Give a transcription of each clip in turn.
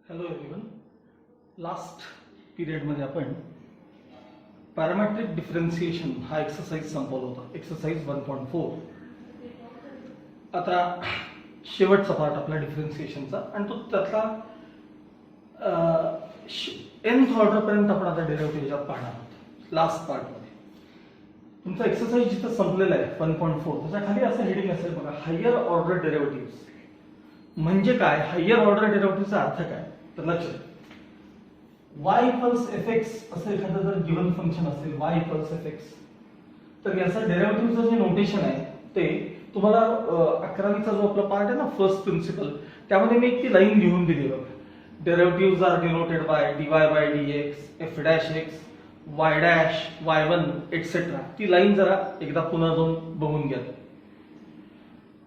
Hello everyone. Last पिरियडमध्ये आपण parametric differentiation हा एक्सरसाइज संपवला होता, एक्सरसाइज 1.4. आता शेवटचा पार्ट आपला डिफरन्शिएशनचा आणि तो त्यातला nth ऑर्डरपर्यंत आपण आता डेरिव्हेटिव्ह पाहणार आहोत. लास्ट पार्टमध्ये तुमचा एक्सरसाइज जिथं संपलेला आहे 1.4 त्याच्या खाली असं हेडिंग असेल बघा, हायर ऑर्डर डेरिव्हेटिव्ह. म्हणजे काय? हायर ऑर्डर डेरिव्हेटिव्हचा अर्थ काय? तर लक्षात, y इक्वल्स fx असं एखादं जर गिवन फंक्शन असेल y इक्वल्स fx, तर याचं डेरिव्हेटिव्हचं जे नोटेशन आहे ते तुम्हाला 11वीचा जो आपला पार्ट आहे ना फर्स्ट प्रिन्सिपल, त्यामध्ये मी एक ती लाईन लिहून दिली बघा. Derivatives are denoted by dy by dx f dash x y dash y1 etcetera. ती लाईन जरा एकदा पुन्हा जाऊन बघून घ्या.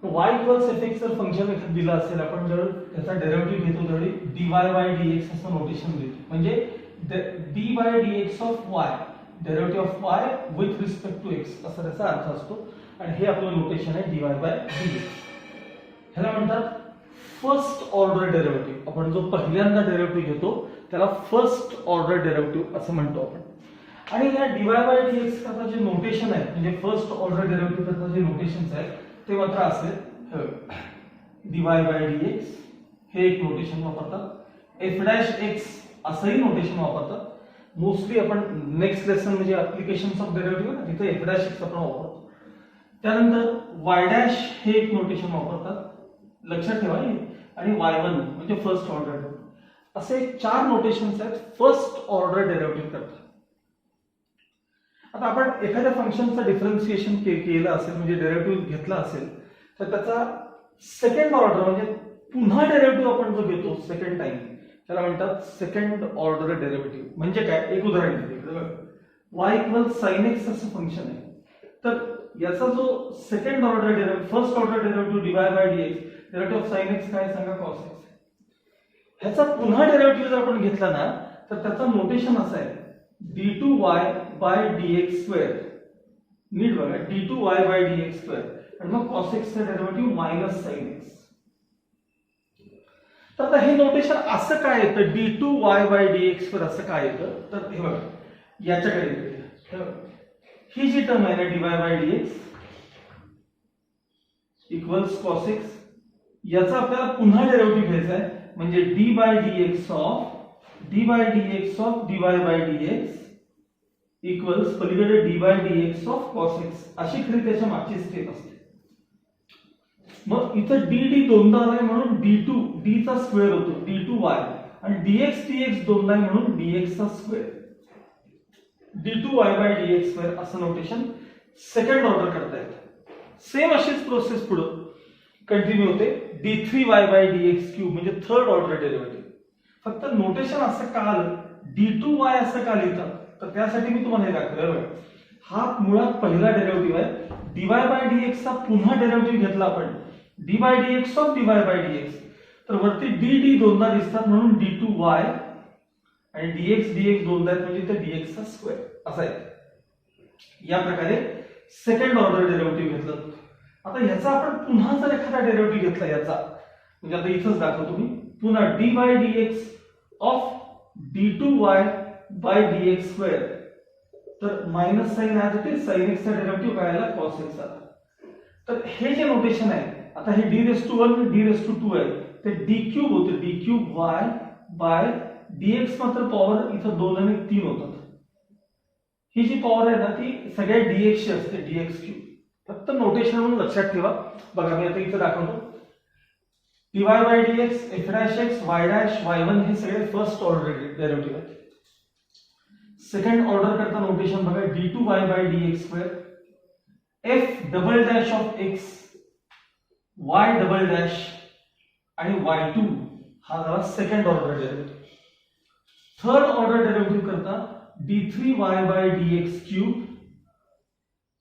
y इक्वल्स fx जर फंक्शन एखादं दिलं असेल, आपण जर त्याचा डेरिव्हेटिव्ह घेतो त्यावेळी dy बाय dx असं नोटेशन देतो. म्हणजे d by dx of y, derivative of y with respect to x असा त्याचा अर्थ असतो. आणि हे आपलं नोटेशन आहे dy बाय dx. ह्याला म्हणतात फर्स्ट ऑर्डर डेरिव्हेटिव्ह. आपण जो पहिल्यांदा डेरिव्हेटिव्ह घेतो त्याला फर्स्ट ऑर्डर डेरिव्हेटिव्ह असं म्हणतो आपण. आणि या dy बाय dx करता जे नोटेशन आहे, म्हणजे फर्स्ट ऑर्डर डेरिव्हेटिव्ह करता जे नोटेशन्स आहेत ते मात्र असेल dy बाय dx हे एक नोटेशन वापरतात, f डॅश x असंही नोटेशन वापरतात. मोस्टली आपण नेक्स्ट लेसन म्हणजे ऍप्लिकेशन्स ऑफ डेरिव्हेटिव्ह ना, तिथे f डॅश x आपण वापरतो. त्यानंतर y डॅश हे एक नोटेशन वापरतात, लक्षात ठेवा. आणि y1 म्हणजे फर्स्ट ऑर्डर डेरिव्हेटिव्ह. असे 4 नोटेशन्स आहेत फर्स्ट ऑर्डर डेरिव्हेटिव्ह करतात. आता आपण एखाद्या फंक्शनचं डिफरन्शिएशन केलं असेल, म्हणजे डेरिव्हेटिव्ह घेतला असेल, तर त्याचा सेकंड ऑर्डर म्हणजे पुन्हा डेरिव्हेटिव्ह आपण जो घेतो सेकंड टाइम त्याला म्हणतात सेकंड ऑर्डर डेरिव्हेटिव्ह. म्हणजे काय? एक उदाहरण देतो. y इक्वल्स sin x असं फंक्शन आहे, तर याचा जो second order derivative, first order derivative dy by dx, derivative of sin x काय सांगा? cos x. ह्याचा पुन्हा डेरिव्हेटिव्ह जर आपण घेतला ना, तर त्याचं नोटेशन असं आहे d2y बाय dx स्क्वेअर. नीट बघा, d2y बाय dx स्क्वेअर आणि मग cos x चा डेरिव्हेटिव्ह मायनस sin x. तर आता हे नोटेशन असं काय येतं? d2y बाय dx स्क्वेअर असं काय येतं? तर हे बघा, याच्याकडे ही जी टर्म आहे ना dy by dx equals cos x, याचा आपल्याला पुन्हा डेरिव्हेटिव्ह घ्यायचा आहे. म्हणजे d by dx of dy by dx equals पलीकडे dy by dx of cos x. अशी खरी त्याच्या मागची स्टेप असते. मग इथं dd दोनदा आलाय म्हणून d चा स्क्वेअर होतो d2y, आणि dx दोनदा आहे म्हणून dx चा square, d2y by dx square असं नोटेशन सेकंड ऑर्डर करता येतं. सेम अशीच प्रोसेस पुढे कंटिन्यू होते, d3y बाय dx क्यूब म्हणजे थर्ड ऑर्डर डेरिव्हेटिव्ह. फक्त नोटेशन असं का आलं, d2y असं का लिहितात, तर त्यासाठी मी तुम्हाला हे दाखवलं. हा मुळात पहिला डेरिव्हेटिव्ह आहे. dy बाय dx चा पुन्हा डेरिव्हेटिव्ह घेतला आपण d by dx of dy by dx, तर वरती dd दोनदा दिसतात म्हणून d2y, आणि dx दोनदा आहेत म्हणजे ते dx चा स्क्वेअर असा आहे. या प्रकारे सेकंड ऑर्डर डेरिव्हेटिव्ह घेतलं. आता ह्याचा आपण पुन्हा जर एखादा डेरिव्हेटिव्ह घेतला याचा, म्हणजे आता इथंच दाखवतो मी, पुन्हा d by dx of d2y by dx square, तर minus sine as it is sin x चा डेरिव्हेटिव्ह काय आला? cos x आला. तर हे जे नोटेशन आहे, आता हे d⁻1 d⁻2 आहे, ते d³ होते, d³ बाय dx मात्र पॉवर इथं 2 आणि 3 होतात. ही जी पॉवर आहे ना ती सगळ्या dx ची असते, dx³. फक्त नोटेशन म्हणून लक्षात ठेवा. बघा मी आता इथं दाखवतो, dy by dx f dash x y dash y1 हे सगळे फर्स्ट ऑर्डर डेरिव्हेटिव्ह आहेत. सेकंड ऑर्डर करता नोटेशन बघा, d2y by dx square, f double dash of x y double dash आणि y2 हा झाला second order derivative. Third order derivative करता d3y by dx cube,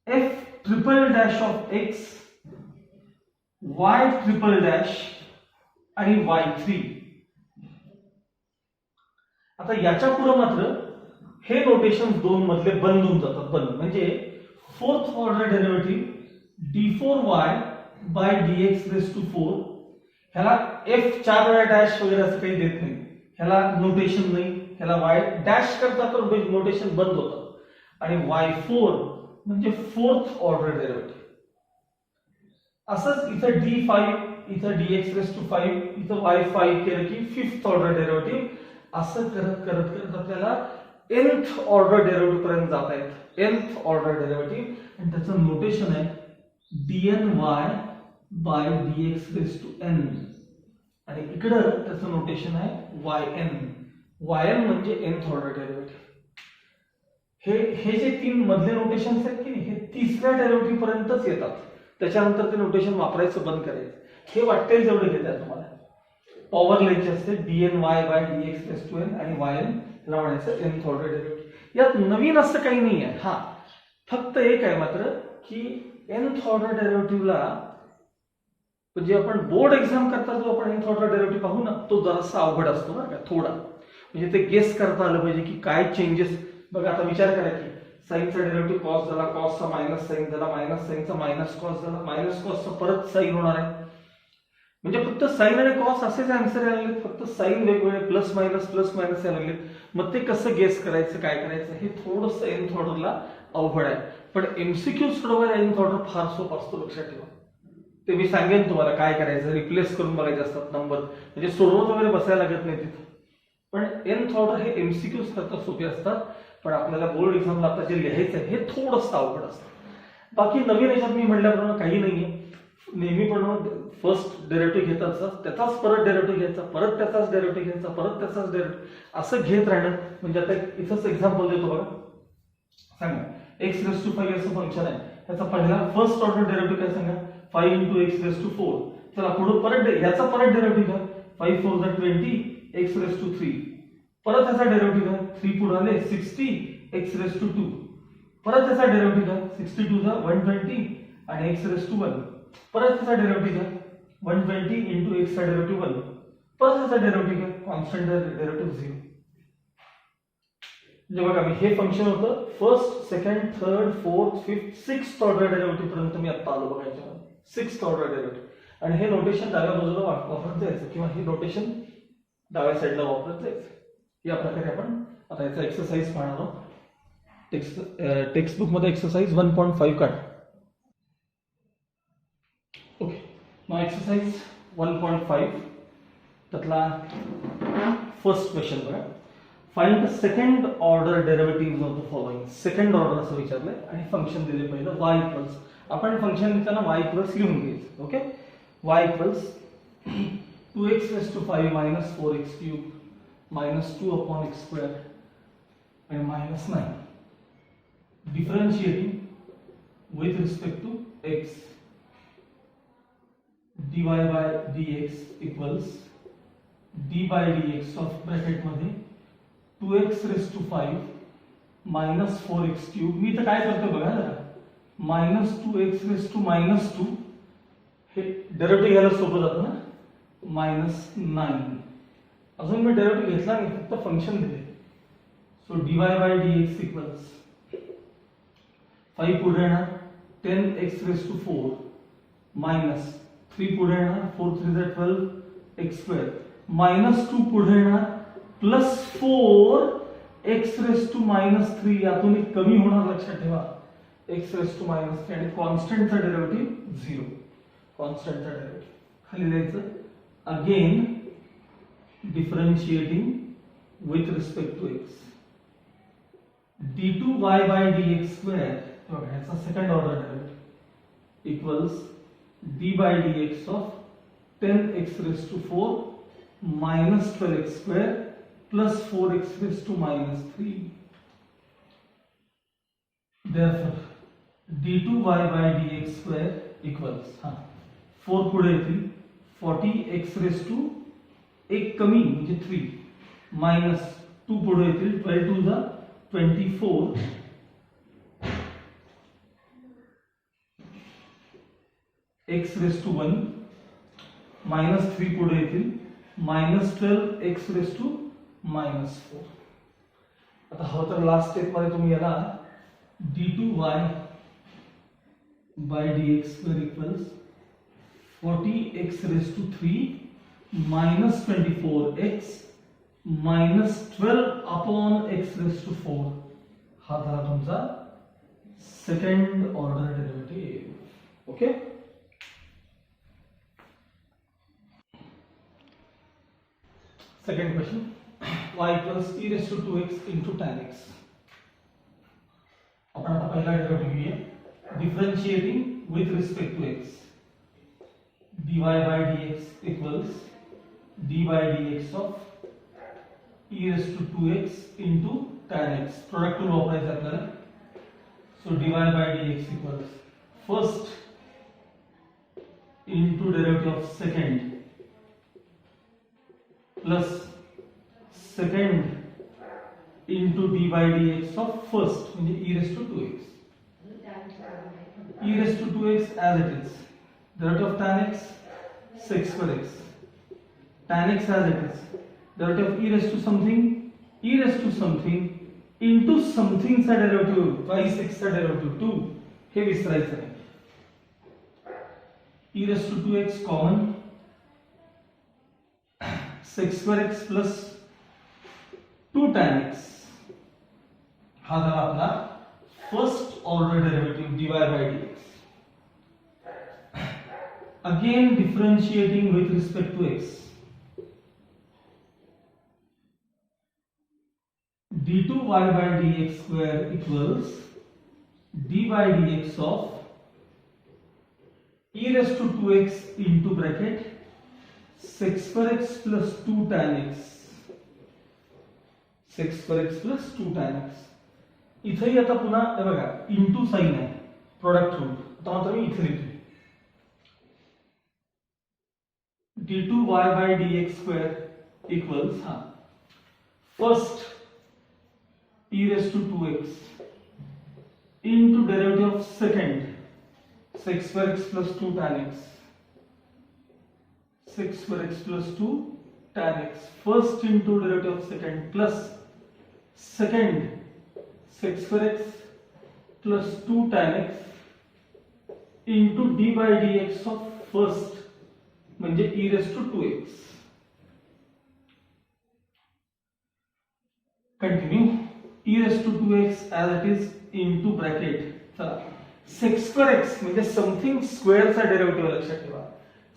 f triple dash of x y triple dash आणि y3. आता याच्या पुढे मात्र हे नोटेशन दोन मधले बंद होऊन जातात. बंद म्हणजे fourth order derivative d4y by dx raise to 4, ह्याला f 4 वेळा डॅश वगैरे असं काही देत नाही. ह्याला नोटेशन नाही, ह्याला वाय डॅश करता तर नोटेशन बंद होतं. आणि y4 म्हणजे फोर्थ ऑर्डर डेरिव्हेटिव्ह. असंच इथं d5, इथं dx⁵, इथं y5 केलं की फिफ्थ ऑर्डर डेरिव्हेटिव्ह. असं करत करत करत आपल्याला nth ऑर्डर डेरिव्हेटिव्ह पर्यंत जाता येत. nth ऑर्डर डेरिव्हेटिव्ह, आणि त्याचं नोटेशन आहे dny बाय dx⁵n. आणि इकडं त्याचं नोटेशन आहे yn. yn म्हणजे nth ऑर्डर डेरिव्हेटिव्ह. हे जे तीन मधले नोटेशन्स आहेत की नाही, हे तिसऱ्या डेरिव्हेटिव्ह पर्यंतच येतात. त्याच्यानंतर ते नोटेशन वापरायचं बंद करायचं. हे वाटेल जेवढे घेतात तुम्हाला. पॉवर लिहायची असते dny बाय dx⁵n आणि yn ला म्हणायचं nth ऑर्डर डेरिव्हेटिव्ह. यात नवीन असं काही नाही आहे. हा फक्त एक आहे मात्र की nth ऑर्डर डेरिव्हेटिव्हला म्हणजे आपण बोर्ड एक्झाम करता जो आपण nth ऑर्डर डेरिव्हेटिव्ह पाहू ना, तो जरासा अवघड असतो बरं का थोडा. म्हणजे ते गेस करता आलं पाहिजे की काय चेंजेस. बघा आता विचार करा की साईनचा डेरिव्हेटिव्ह कॉस झाला, कॉसचा मायनस साईन झाला, मायनस साईनचा मायनस कॉस झाला, मायनस कॉसचा परत साईन होणार आहे. म्हणजे फक्त साईन आणि कॉस असेच आन्सर यायला लागले, फक्त साईन वेगवेगळे प्लस मायनस यायला लागले. मग ते कसं गेस करायचं, काय करायचं, हे थोडंसं nth ऑर्डरला अवघड आहे. पण एमसीक्यू सोडवायला nth ऑर्डर फार सोपा असतो, लक्षात ठेवा. ते मी सांगेन तुम्हाला काय करायचं. रिप्लेस करून बघायचे असतात नंबर, म्हणजे सोडवत वगैरे बसायला लागत नाही तिथं. पण nth ऑर्डर हे एमसीक्यूज करता सोपे असतात. पण आपल्याला बोर्ड एक्झामला आता जे लिहायचं आहे हे थोडंसं अवघड असतं. बाकी नवीन याच्यात मी म्हटल्याप्रमाणे काही नाहीये. नेहमीप्रमाणे फर्स्ट डेरिव्हेटिव्ह घेताच त्याचाच परत डेरिव्हेटिव्ह घ्यायचा, परत त्याचाच डेरिव्हेटिव्ह घ्यायचा, परत त्याचाच डेरिव्हेटिव्ह, असं घेत राहणं. म्हणजे आता इथंच एक्झाम्पल देतो बघा. सांगा x⁵ असं फंक्शन आहे, त्याचा पहिला फर्स्ट ऑर्डर डेरिव्हेटिव्ह काय सांगा, 5 × x⁴. चला पुढे परत याचा परत डेरिव्हेटिव्ह घ्या, 5 × 4 = 20 x⁵. परत त्याचा डेरिव्हेटिव्ह घ्या, 3 पुढे आले 60 x⁵. परत त्याचा डेरिव्हेटिव्ह घ्या, 62 = 120 आणि x⁴. परत त्याचा डेरिव्हेटिव्ह घ्या, 120 × x चा डेरिव्हेटिव्ह 1. परत त्याचा डेरिव्हेटिव्ह घ्या, कॉन्स्टंट डेरिव्हेटिव्ह 0. म्हणजे बघा मी हे फंक्शन होतं first, second, third, fourth, fifth, sixth order derivative पर्यंत मी आता आलो बघा याच्यामध्ये. Sixth order derivative. आणि हे नोटेशन डाव्या बाजूला वापरत जायचं किंवा हे नोटेशन डाव्या साईडला वापरत जायचं. या प्रकारे आपण आता याचा एक्सरसाइज पाहणार आहोत. टेक्स्टबुक मध्ये एक्सरसाइज 1.5 काढ. ओके, मग एक्सरसाइज 1.5 त्यातला फर्स्ट क्वेश्चन बघा. Find the second order derivative of the following. Second order असं विचारलंय आणि फंक्शन दिले पहिलं y+. आपण फंक्शन लिहिताना y+ लिहून घ्यायचं. Okay, y = 2x⁵ - 4x³ -2/x² and -9. Differentiating with respect to x. dy by dx equals d by dx of bracket मध्ये 2x⁵ - 4x³. मी तर काय करतो बघा जरा, -2x⁻². हे डेरिव्हेटिव्ह घ्यायला सोपं जातं ना, -9. अजून मी डेरिव्हेटिव्ह घेतला नाही, फक्त फंक्शन दिले. So dy by dx equals 5 पुढे येणार 10x⁴ minus 3 पुढे येणार 4 × 3 = 12x², -2 पुढे येणार +4x⁻³ यातून एक कमी होणार, लक्षात ठेवा, x⁻³ आणि कॉन्स्टंटचा डेरिव्हेटिव्ह 0. कॉन्स्टंटचा डेरिव्हेटिव्ह खाली लिहायचं. Again differentiating with respect to x. d2y by dx² ह्याचा second order derivative equals d by dx of 10x⁴ minus 12x² plus 4x⁻³ therefore d2y by dx² equals 4 पुढे येतील 40x⁻, एक कमी म्हणजे 3 minus 2 पुढे येतील 12 × 24 x⁻1 minus 3 पुढे येतील -12x⁻⁻4. आता हवं तर लास्ट स्टेप मध्ये तुम्ही याला d2y by dx² equals 40x⁻³ minus 24x -12/x⁴ हा झाला तुमचा second order derivative. Okay. Second question, y = e⁻²x × tan x. आपण आता पहिला डेरिव्हेटिव्ह घेऊया. Differentiating with respect to x, dy/dx equals d/dx of e⁻²x × tan x. Product rule वापरायचा आपल्याला. So dy/dx equals first into derivative of second plus second into d/dx of first म्हणजे e⁻²x. e⁻²x as it is. Derivative of tan x sec²x. Tan x as it is. Derivative of e⁻something into something चा derivative twice x चा derivative 2 हे विसरायचं नाही. e⁻²x common sec²x plus 2 tan x हा झाला आपला first order derivative dy/dx. Again differentiating with respect to x, d2y/dx² equals d/dx of e⁻²x into bracket sec²x plus 2 tan x. sec²x plus 2 tan x. इथेही आता पुन्हा हे बघा into sine आहे product rule. आता मात्र मी इथे लिहितो d2y/dx² equals first e⁻²x into derivative of second sec²x plus 2 tan x. sec²x plus 2 tan x. First into derivative of second plus second sec²x plus 2 tan x into d/dx of first म्हणजे e⁻²x. Continue. e⁻²x as it is into bracket. चला sec²x म्हणजे something square चा derivative लक्षात ठेवा.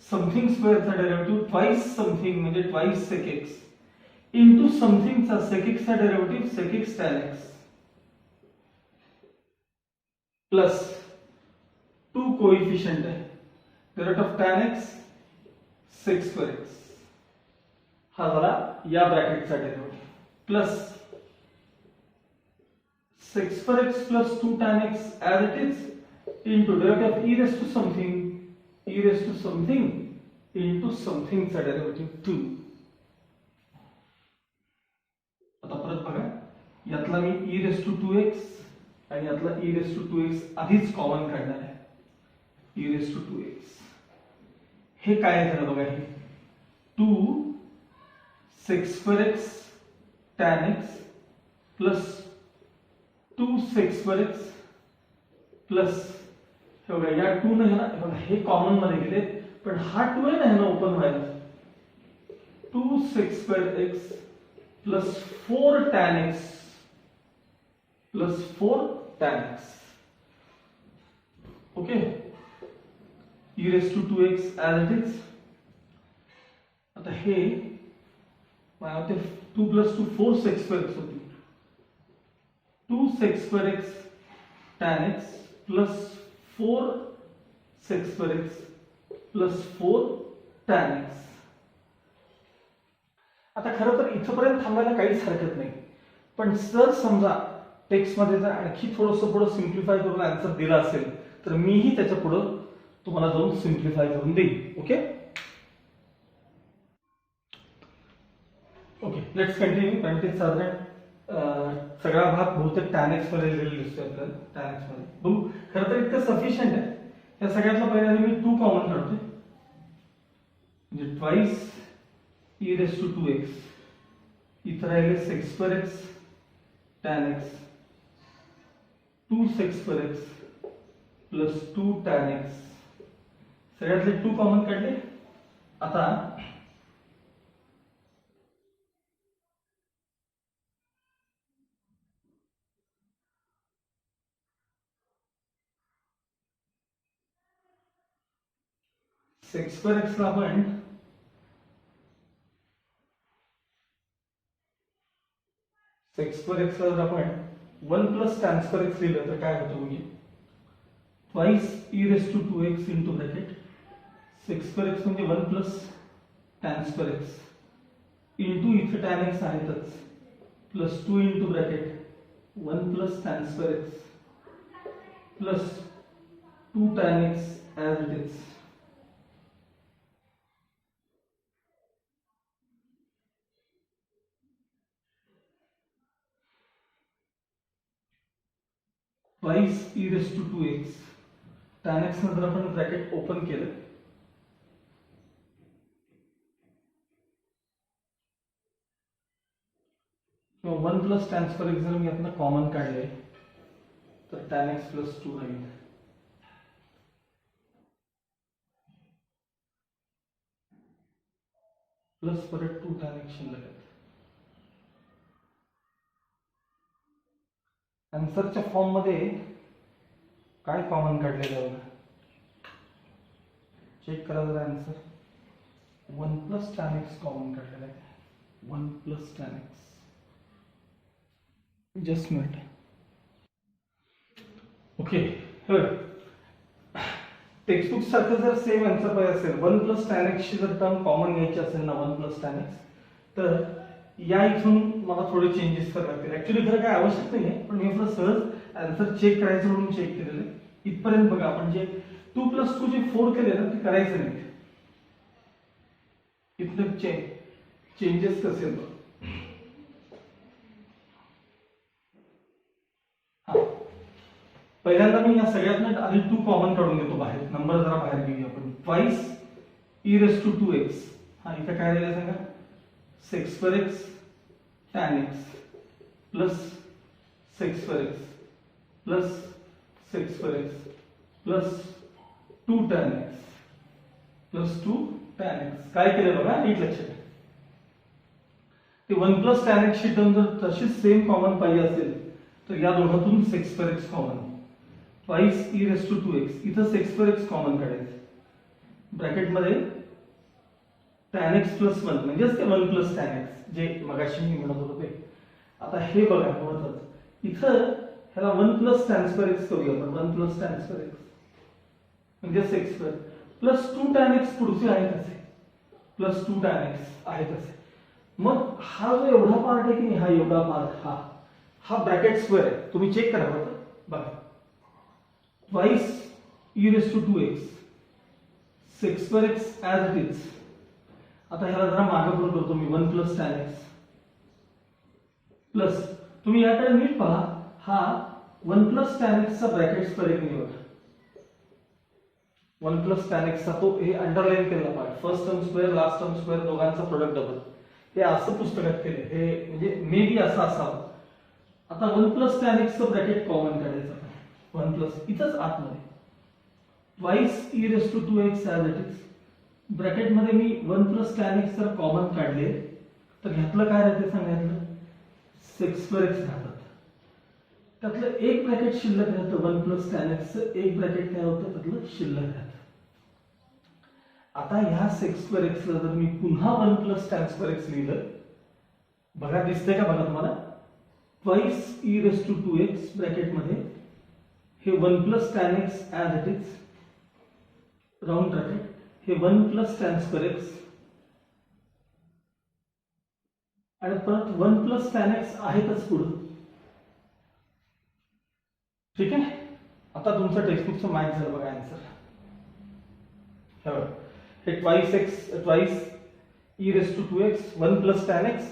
Something square चा derivative twice something म्हणजे twice sec⁡x into something चा sec⁡x चा derivative sec⁡x tan x plus 2 coefficient आहे derivative of tan x sec²x हा झाला या ब्रॅकेटचा derivative plus sec²x plus 2 tan x as it is into derivative of e⁻something into something चा derivative 2. आता परत बघा यातला मी e⁻²x आणि यातला e⁻²x आधीच कॉमन काढणार आहे. e⁻²x हे काय झालं बघा हे 2 sec²x tan x plus 2 sec²x plus हे बघा या 2 ने ना बघा हे कॉमन मध्ये गेले पण हा 2 आहे ना ह्याला ओपन व्हायला 2 sec²x plus 4 tan x plus 4 tan x. Okay. e⁻²x as it is. आता हे माझ्या 2 plus 2 4 sec²x होती 2 sec²x tan x plus 4 sec²x plus 4 tan x. आता खरं तर इथपर्यंत थांबायला काहीच हरकत नाही पण जर समजा टेक्स्ट मध्ये जर आणखी थोडंसं पुढे सिम्प्लिफाय करून आन्सर दिला असेल तर मीही त्याच्या पुढे तुम्हाला जाऊन सिम्प्लिफाय करून देईन. Okay okay let's continue. कारण ते साधारण सगळा भाग बहुतेक tan x मध्ये लिहिलेला दिसतोय आपल्याला. tan x मध्ये बघू खरं तर इतकं सफिशियंट आहे. या सगळ्यातला पहिला मी 2 कॉमन काढतोय म्हणजे ट्वाइस e⁻²x इथं राहिले sec²x tan x 2 sec²x plus 2 tan x सगळ्यातले 2 common काढले. आता सेक्स स्क्वेअर एक्सला आपण सेक्स स्क्वेअर एक्सला जर आपण 1 प्लस टॅन स्क्वेअर एक्स लिहिलं तर काय होतं बघूया. Twice e raise to 2x into bracket sec square x म्हणजे 1 plus tan square x into इथे टॅन एक्स आहेतच plus 2 into bracket 1 plus tan square x plus 2 tan x as it is. Twice e raise to 2x tan x नंतर आपण bracket open केलं किंवा 1 plus tan square x जर मी यातनं common काढले तर टॅन एक्स प्लस 2 राहील प्लस परत 2 टॅन एक्स शिल्लक आहेत. आन्सरच्या फॉर्म मध्ये काय कॉमन काढलेलं आहे चेक करा जरा. Answer 1 plus tan x common काढलेला आहे. 1 plus tan x just minute. Okay textbook सारखं जर सेम आन्सर पाहिजे असेल 1 प्लस टॅन एक्सची जर टर्म कॉमन घ्यायची असेल ना 1 प्लस टॅन एक्स तर या इथून मला थोडे चेंजेस करावे लागतील. ऍक्च्युली खरं काय आवश्यक नाही आहे पण मी आपलं सहज आन्सर चेक करायचं म्हणून चेक केलेलं आहे. इथपर्यंत बघा आपण जे 2 प्लस 2 जे 4 केले ना ते करायचं नाही. इथलं चेंजेस कसे आहेत पहिल्यांदा मी या सगळ्यातनं आधी 2 कॉमन काढून घेतो बाहेर. नंबर जरा बाहेर घेऊया आपण. Twice e raise to 2x हा इथं काय राहिलं सांगा sec square x tan x plus sec square x plus sec square x plus 2 tan x plus 2 tan x. काय केलं बघा नीट लक्षात घ्या. ते 1 प्लस टॅन एक्स ची टर्म जर तशीच सेम कॉमन पाहिजे असेल तर या दोघातून sec square x common twice e raise to 2x इथं सेक्स स्क्वेअर एक्स कॉमन काढायचं ब्रॅकेटमध्ये टॅन एक्स प्लस 1 म्हणजेच ते 1 प्लस टॅन एक्स जे मगाशी मी म्हणत होतो ते. आता हे बघा महत्वाचं इथं ह्याला 1 प्लस टॅन स्क्वेअर एक्स करूया आपण. 1 प्लस टॅन स्क्वेअर एक्स म्हणजे sec square plus 2 tan x पुढचे आहेत असे प्लस 2 टॅन एक्स आहेत असे. मग हा जो एवढा पार्ट आहे की नाही हा एवढा पार्ट हा ब्रॅकेट स्क्वेअर आहे. तुम्ही चेक करा बघा twice e raise to 2x sec square x as it is. आता ह्याला जरा मागे पुढे करतो मी 1 प्लस टॅन एक्स प्लस तुम्ही याकडे नीट पहा हा 1 प्लस टॅन एक्सचा ब्रॅकेट स्क्वेअर एक निवड 1 प्लस टॅन एक्सचा तो हे अंडरलाईन केलेला part first term square last term square दोघांचा प्रोडक्ट डबल हे असं पुस्तकात केले. हे म्हणजे मे बी असं असावं. आता 1 प्लस टॅन एक्सचं ब्रॅकेट कॉमन काढायचं 1 प्लस इथंच आतमध्ये twice e raise to 2x as it is ब्रॅकेटमध्ये मी 1 प्लस टॅन एक्स जर कॉमन काढले तर ह्यातलं काय राहते सांगायचं सेक्स स्क्वेअर एक्स राहतात. त्यातलं एक ब्रॅकेट शिल्लक राहतं 1 प्लस टॅन एक्सचं एक ब्रॅकेट काय होतं त्यातलं शिल्लक राहतं. आता ह्या सेक्स स्क्वेअर एक्सला जर मी पुन्हा 1 प्लस टॅन स्क्वेअर एक्स लिहिलं बघा दिसतंय का बघा तुम्हाला twice e raise to 2x ब्रॅकेटमध्ये हे 1 plus tan x as it is round bracket हे 1 प्लस टॅन स्क्वेअर एक्स आणि परत 1 प्लस टॅन एक्स आहेतच पुढं. ठीक आहे. आता तुमचं टेक्स्टबुकचं माहित झालं बघा आन्सर. हे twice e raise to 2x 1 plus tan x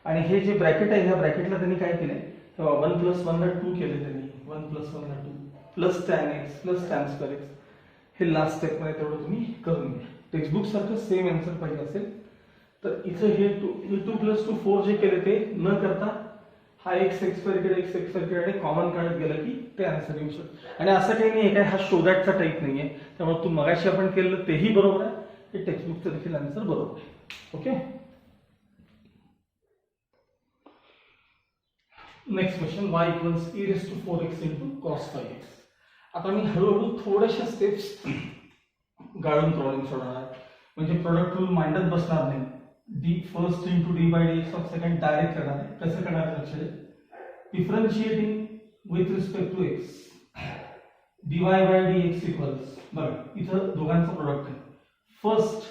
आणि हे जे ब्रॅकेट आहे ह्या ब्रॅकेटला त्यांनी काय केलंय तेव्हा 1 प्लस 1 ला 2 केले त्यांनी 1 प्लस 1 ला 2 plus tan x plus tan square x. हे लास्ट स्टेप मध्ये तेवढं तुम्ही करून घ्या. टेक्स्टबुक सारखं सेम आन्सर पाहिजे असेल तर इथं हे 2 प्लस 2 4 जे केले ते न करता हा एक सेक्स स्क्वेअर एक सेक्स स्क्वेअर कॉमन काढत गेलं की ते आन्सर येऊ शकतं. आणि असं काही नाही काय हा शोधॅटचा टाईप नाहीये त्यामुळे तू मगाशी आपण केलं तेही बरोबर आहे. हे टेक्स्टबुकचं देखील आन्सर बरोबर आहे. Okay next question y equals e raise to 4x into cos 5x. आता मी हळूहळू थोड्याशा स्टेप्स गाळून प्रॉब्लेम सोडवणार, म्हणजे प्रोडक्ट रूल मांडत बसणार नाही. D first into d by d x of second direct करणार आहे. कसं करणार आहे लक्ष द्या. Differentiating with respect to x dy by dx equals, बघा इथं दोघांचं प्रोडक्ट आहे. First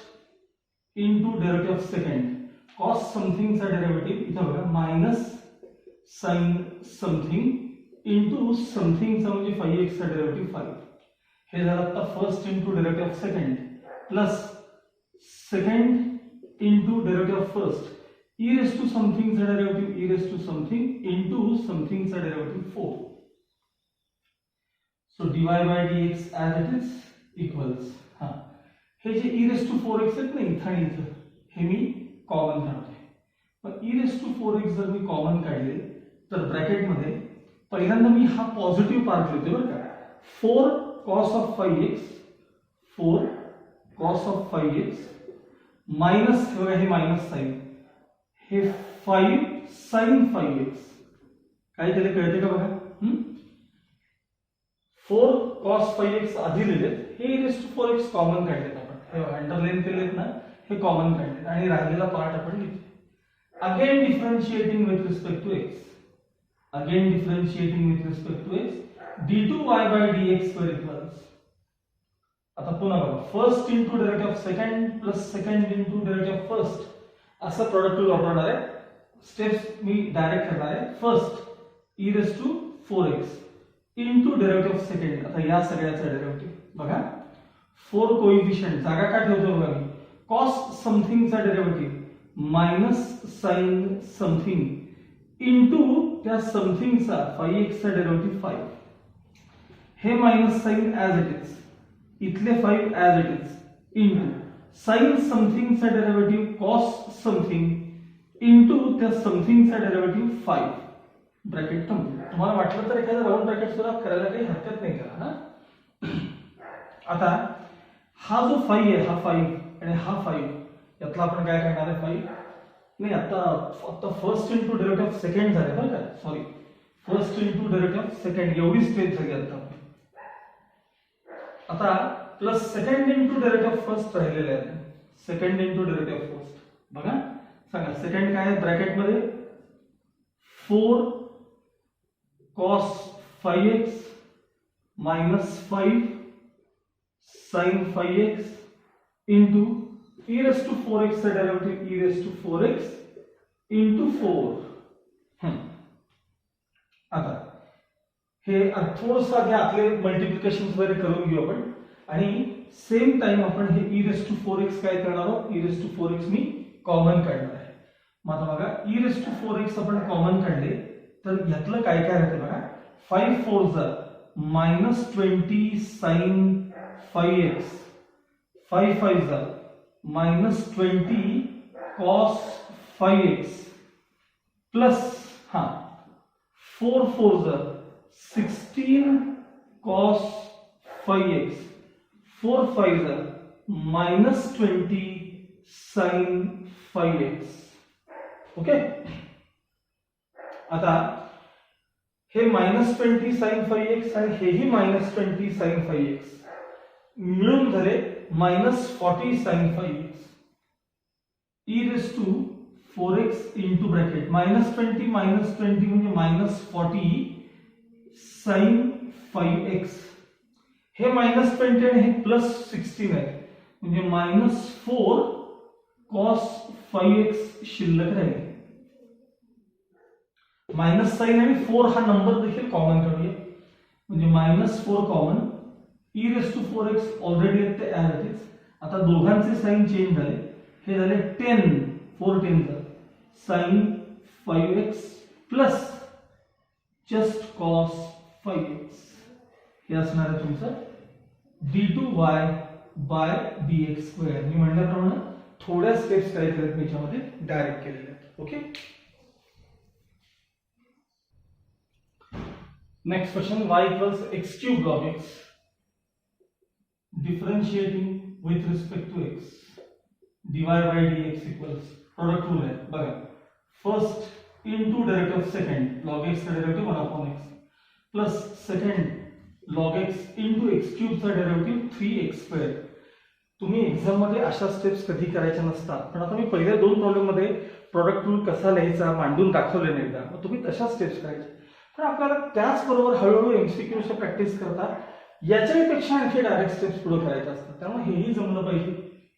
into derivative of second cos समथिंगचा डेरिव्हेटिव्ह इथं बघा मायनस साइन समथिंग इंटू समथिंगचा म्हणजे 5x चा डेरिव्हेटिव्ह 5. हे झालं आता first into derivative of second plus second into derivative of first e raise to समथिंगचा derivative e raise to something into समथिंगचा derivative 4. So dy by dx as it is equals, हा हे जे e raised to 4x आहेत ना इथं आणि इथं, हे मी कॉमन काढतोय. पण e raised to 4x जर मी कॉमन काढले तर ब्रॅकेट मध्ये पहिल्यांदा मी हा पॉझिटिव्ह पार्ट लिहितोय बरं का. 4 cos of 5x 4 cos of 5x minus, हे बघा हे मायनस साइन, हे 5 sin 5x. काय केलं कळते का बघा. 4 cos 5x आधी लिहिलेत, हे e raised to 4x common काढलेत आपण, हे अंडरलाइन केलेत ना, हे कॉमन काढलेत आणि राहिलेला पार्ट आपण लिहितो. Again differentiating with respect to x, again differentiating with respect to x d2y by dx square equals. आता पुन्हा बघा first into derivative of second plus second into derivative of first असं प्रोडक्ट रूल वापरणार आहे. Steps मी direct करणार आहे. First e raised to 4x into derivative of second, आता या सगळ्याचा डेरिव्हेटिव्ह बघा. 4 कोइफिशियंट जागा का ठेवतो बघा मी, कॉस समथिंगचा derivative minus sine something into त्या समथिंगचा 5x चा डेरिव्हेटिव्ह 5. हे minus sine as it is, इथले 5 as it is into sine समथिंगचा डेरिव्हेटिव्ह कॉस समथिंग इंटू त्या समथिंगचा डेरिव्हेटिव्ह 5. Bracket complete. तुम्हाला वाटलं तर एखादं राऊंड ब्रॅकेट सुद्धा करायला काही हरकत नाही करा ना. आता हा जो 5 आहे, हा 5 आणि हा 5 यातला आपण काय करणार आहे. 5 नाही, आता first into derivative of second झाले बरं का, sorry first into derivative of second एवढी स्टेप झाली आता. आता plus second into derivative of first राहिलेले आहे. Second into derivative of first बघा, सांगा सेकंड काय आहे ब्रॅकेट मध्ये. 4 cos 5x minus 5 sin 5x into e raised to 4x चा derivative e raised to 4x into 4. आता हे थोडंसं आधी आपले मल्टिप्लिकेशन वगैरे करून घेऊ आपण आणि सेम टाइम आपण हे e raised to 4x काय करणार आहोत. e raised to 4x me common काढणार आहे. मग आता बघा e raised to 4x आपण कॉमन काढले तर यातलं काय काय राहते बघा. 5 4 जा मायनस 20 साइन 5x, 5 5 जा मायनस 20 कॉस 5x प्लस 4 4 जा 16 कॉस 5x, 4 5 जा मायनस 20 साइन 5x. ओके. आता हे मायनस 20 साइन 5x आणि हेही मायनस 20 साइन 5x मिळून झाले minus 40 sine 5x. e raised to 4x into bracket minus 20 म्हणजे मायनस 40 साइन 5x. हे मायनस 20 आणि हे प्लस 16 आहे म्हणजे मायनस 4 कॉस 5x शिल्लक राहील. मायनस साइन आणि 4 हा नंबर देखील कॉमन करूया म्हणजे minus 4 common. e raised to 4x already आहेत ते ऍज इट इज. आता दोघांचे साइन चेंज झाले, हे झाले 10 4 10 sign 5x plus just cos 5x. हे असणार आहे तुमचं d2y बाय dx स्क्वेअर. मी म्हणल्याप्रमाणे थोड्या स्टेप्स काय केल्यात मी याच्यामध्ये डायरेक्ट केलेल्या आहेत. Okay. Next question, y equals x cube log x. Differentiating with respect to x, dy by dx equals product rule है बघा. First into derivative of second log x का derivative 1 upon x plus second log x into x cube का derivative 3x square तुम्ही exam मध्ये अशा steps कधी करायच्या नसतात, पण आता मी पहिल्या 2 प्रॉब्लेम मध्ये प्रॉडक्ट रूल कसा लिहायचा मांडून दाखवले नाही का, मग तुम्ही तशा स्टेप्स करायच्या. पण आपल्याला त्याचबरोबर हळूहळू एमसीक्यूच्या प्रॅक्टिस करता याच्यापेक्षा आणखी डायरेक्ट स्टेप्स पुढे करायच्या असतात, त्यामुळे हेही जमलं पाहिजे.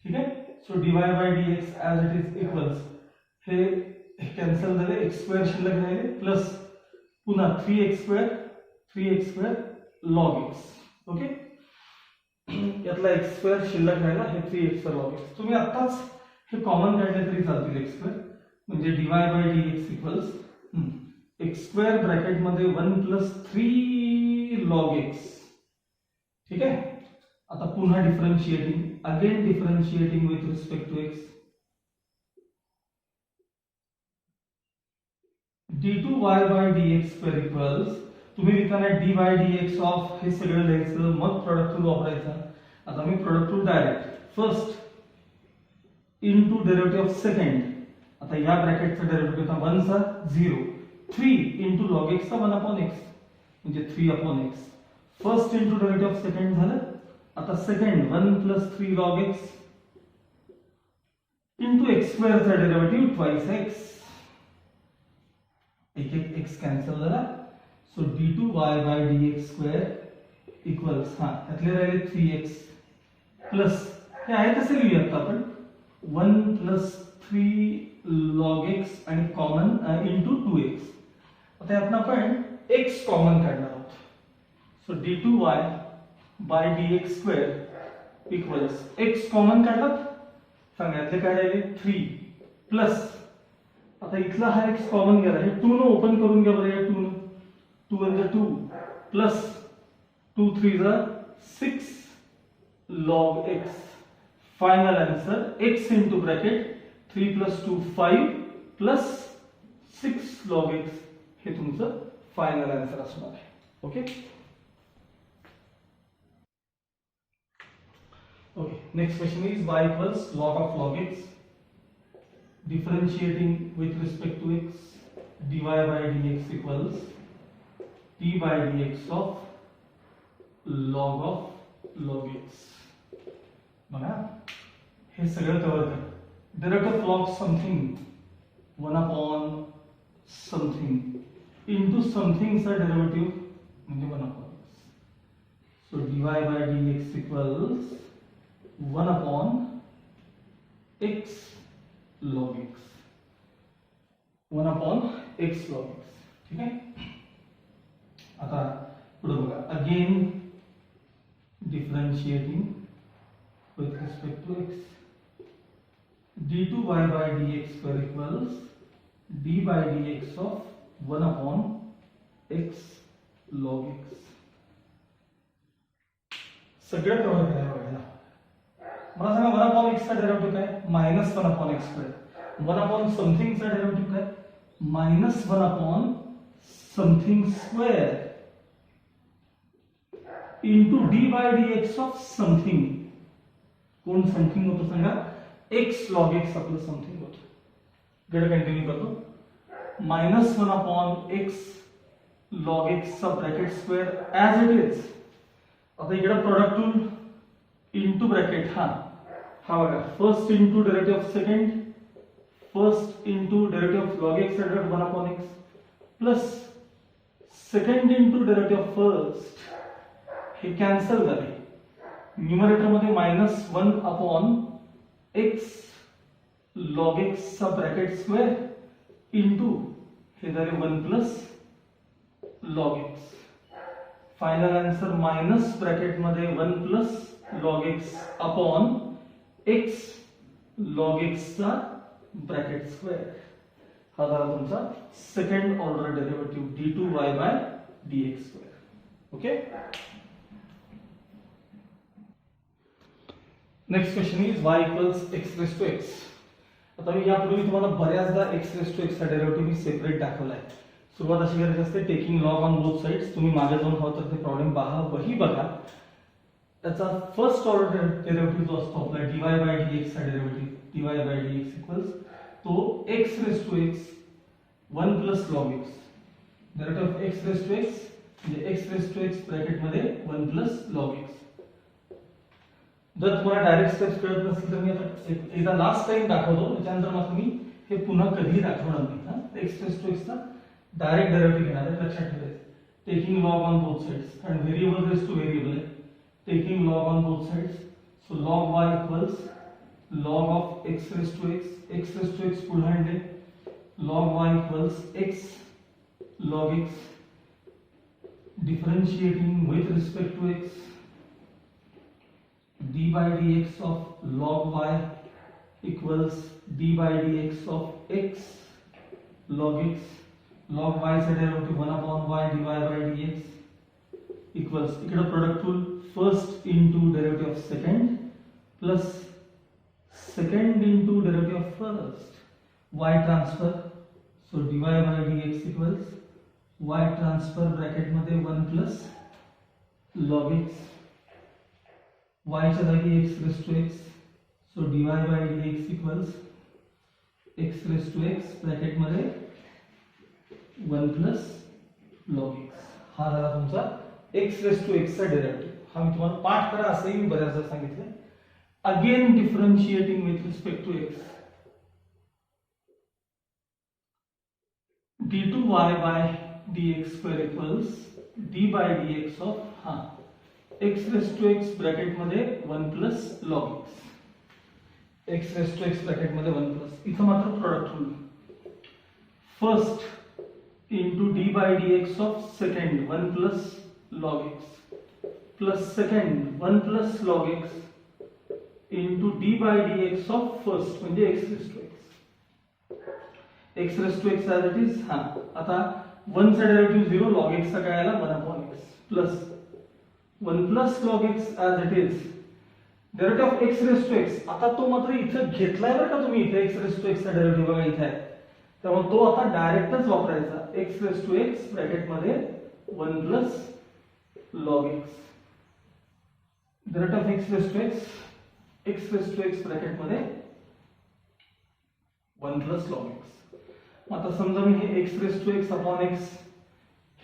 ठीक आहे. So dy by dx as it is equals, हे कॅन्सल झाले, एक्स स्क्वेअर शिल्लक राहिले, प्लस पुन्हा 3x log x. ओके. यातला एक्स स्क्वेअर शिल्लक राहिला, हे 3x log x. तुम्ही आत्ताच हे कॉमन काढले तरी चालतील एक्स स्क्वेअर, म्हणजे dy by dx equals x square bracket मध्ये 1 प्लस 3 log x. ठीक आहे. आता पुन्हा differentiating, again differentiating with respect to x, d2y by dx square equals, तुम्ही लिहिताना dy बाय dx ऑफ हे सगळं लिहायचं, मग प्रोडक्ट रूल वापरायचा. आता मी product rule direct first into derivative of second, आता या ब्रॅकेटचा डेरिव्हेटिव्ह होता 1 चा 0, 3 इनटू log x चा 1 अपॉन x, म्हणजे 3 upon x. First into derivative of second झालं. आता second 1 plus 3 log x into x square चा डेरिव्हेटिव्ह ट्वाइस x, एक एक x कॅन्सल झाला. So d2y by dx square equals, त्यातले राहिले 3x प्लस हे आहे तसे लिहूयात आपण 1 प्लस 3 log x आणि कॉमन इनटू 2x. आता यातनं आपण x कॉमन काढणार आहोत. So d2y by dx square equals x common काढलात, सांगा यातले काय राहिले 3 प्लस, आता इथला हा x कॉमन गेला, हे 2 न ओपन करून घ्या बरं, या 2 न 2 one 2 plus 2 3 6 log x. Final answer x into bracket 3 plus 2 5 plus 6 log x, हे तुमचं फायनल आन्सर असणार आहे. Okay. Okay, next question is y equals log of log x, differentiating with respect to x, dy by dx equals d by dx of log x. बघा हे सगळं cover कर. Derivative of log something 1 upon something into something चा derivative म्हणजे 1 upon x. So dy by dx equals 1 upon x log x, 1 upon x log x. ठीक आहे. आता पुढे बघा, again differentiating with respect to x, d2y by dx square equals d by dx of 1 upon x log x. सगळं cover करायला पाहिजे. मला सांगा 1 अपॉन x चा डेरिव्हेटिव्ह काय, minus 1 upon x square. 1 upon something चा डेरिव्हेटिव्ह काय, minus 1 upon something square into d by dx of something. कोण समथिंग होतं सांगा, x log x आपलं समथिंग होतं. गड कंटिन्यू करतो. Minus 1 upon x log x चा bracket square as it is. आता इकडे प्रोडक्ट रूल इनटू ब्रॅकेट, हा बघा, first into derivative of second, first into derivative of log x at 1 upon x plus second into derivative of first, हे cancel झाले. Numerator मध्ये minus 1 upon x log x चा bracket square into हे झाले 1 plus log x. Final answer minus bracket मध्ये 1 plus log x upon x log x चा bracket square. हा झाला तुमचा second order derivative d2y by dx square. Okay. Next question is y equals x raise to x. आता मी यापूर्वी तुम्हाला बऱ्याचदा x रेस टू x चा डेरिव्हेटिव्ह मी सेपरेट दाखवलाय. सुरुवात अशी करायची असते, taking log on both sides. तुम्ही मागे जाऊन हवं तर ते प्रॉब्लेम पहा, वही बघा. त्याचा फर्स्ट ऑर्डर डेरिव्हेटिव्ह जो असतो आपला dy बाय dx चा derivative, dy by dx equals तो x raise to x 1 plus log x. Derivative of x raise to x म्हणजे x raise to x bracket मध्ये 1 प्लस log x. जर तुम्हाला direct steps कळत नसतील तर मी आता एकदा लास्ट टाइम दाखवतो, त्याच्यानंतर मग मी हे पुन्हा कधीही दाखवणार नाही. एक्स रेस टू एक्सचा डायरेक्ट डेरिव्हेटिव्ह घेणार आहे, लक्षात ठेवायचं. Taking log on both sides, कारण व्हेरिएबल रेस टू व्हेरिएबल आहे. Taking log on both sides, so log y equals log of x raised to x, x raised to x full hand है, log y equals x log x, differentiating with respect to x, d by dx of log y equals d by dx of x log x, log y चा derivative 1 upon y dy by dx equals इकडे product rule first into derivative of second plus second into derivative of first, y transfer, so dy by dx equals y transfer bracket मध्ये 1 plus log x, y च्या जागी x raised to x, so dy by dx equals x raised to x bracket मध्ये 1 plus log x. हा झाला तुमचा x raised to x चा derivative. हा मी तुम्हाला पाठ करा असंही मी बऱ्याचदा सांगितलं. Again differentiating with respect to x, d2y by dx square equals d by dx of x raised to x bracket मध्ये 1 plus log x, x raised to x bracket मध्ये 1 plus, इथं मात्र product rule. First into d by dx of second 1 plus log x plus second 1 plus log x into d by dx of first म्हणजे x raised to x, x raised to x as it is. हा आता 1 चा derivative 0, log x चा काय आला 1 upon x plus 1 plus log x as it is, derivative of x raised to x. आता तो मात्र इथं घेतलाय बरं का तुम्ही, इथे x raised to x चा डेरिव्हेटिव्ह बघा इथे आहे, त्यामुळे तो आता डायरेक्टच वापरायचा. x raised to x bracket मध्ये 1 plus log x, derivative of x raised to x, x raised to x bracket मध्ये 1 plus log x. आता समजा मी हे x raised to x upon x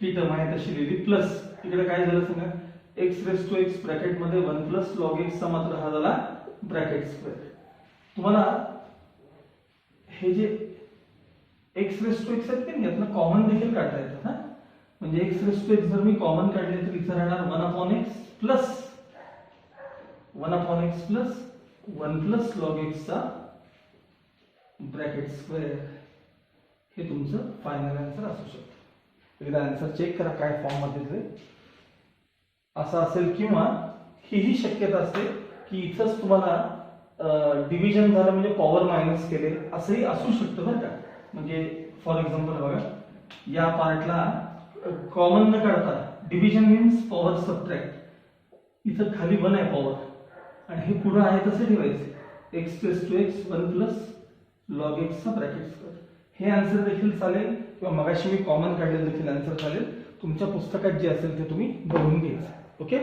he term आहे तशी लिहिली, प्लस इकडे काय झालं सांगा, x raised to x bracket मध्ये 1 plus log x चा मात्र हा झाला ब्रॅकेट स्क्वेअर. तुम्हाला हे जे x raised to x आहेत की यातनं कॉमन देखील काढता येतात. हा म्हणजे x raised to x जर मी कॉमन काढले तर इथे राहणार 1 upon x plus 1 upon x plus 1 plus log x चा ब्रॅकेट स्क्वेअर. हे तुमचं फायनल आन्सर असू शकतं. एकदा आन्सर चेक करा काय फॉर्म मध्ये दिले असं असेल, किंवा ही शक्यता असते की इथंच तुम्हाला डिव्हिजन झालं म्हणजे पॉवर मायनस केले असंही असू शकतं बरं का. म्हणजे फॉर एक्झाम्पल बघा, या पार्टला कॉमन न काढता डिव्हिजन मीन्स पॉवर सबट्रॅक्ट, इथं खाली 1 आहे पॉवर आणि हे पुढे आहे तसे ठेवायचे, x raised to x 1 plus log x चा ब्रॅकेट स्क्वेअर. हे आन्सर देखील चालेल, किंवा मगाशी मी कॉमन काढलेलं देखील आन्सर चालेल. तुमच्या पुस्तकात जे असेल ते तुम्ही बघून घ्यायचं. ओके.